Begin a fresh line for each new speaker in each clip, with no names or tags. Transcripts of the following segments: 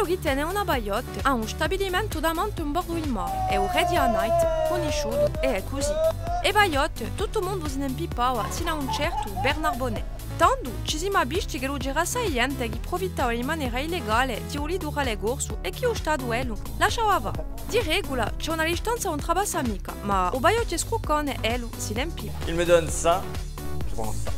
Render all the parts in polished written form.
che tiene una baiotte ha uno stabilimento davanti un bordo in mare, è un Radio Night, conosciuto e è così. E baiotte, tutto il mondo se ne impippava, sino a un certo Bernard Bonnet. Tanto ci siamo visti che lo c'era gente che profittava in maniera illegale di ulidurale corso e che lo Stato lasciava va. Di regola c'è una distanza non trabassa mica, ma o baiotte scruccone si l'empippa.
Il me donne ça, je prends ça.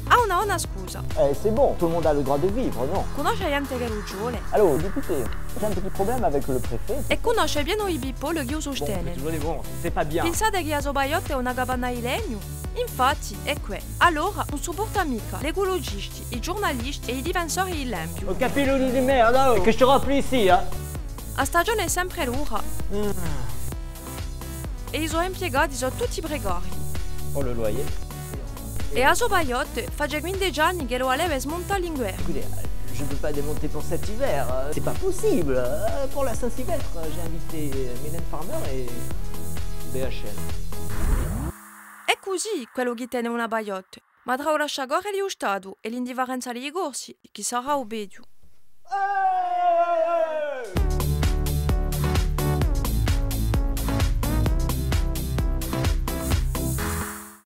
Ah, una scusa.
C'est bon, tout le monde a le droit de vivre, non?
Conosce gente che lo giole.
Allô, député, j'ai un petit problème avec le préfet.
E conosce bene i bippo che io sostengo.
Toujours des bons, c'est pas bien.
Pensate che la baiotte è una cabana di legno? Infatti, è qui. Allora, non sopporta mica gli ecologisti, i giornalisti e i difensori dell'empio.
Au capilou di merda, oh, que je te remplis ici, hein?
La stagione è sempre l'ora. E i suoi impiegati sono tutti precari.
Pour le loyer.
E a sua baiotte fa già 15 anni che lo alleva e smonta l'inguerno.
Écoutez, je ne peux pas démonter pour cet hiver. C'est pas possible. Pour la Saint-Sylvestre, j'ai invité Mylène Farmer et BHL.
È così quello che tiene una baiotte. Ma tra la sciagore di Stato e l'indifferenza dei corsi, chi sarà obedio?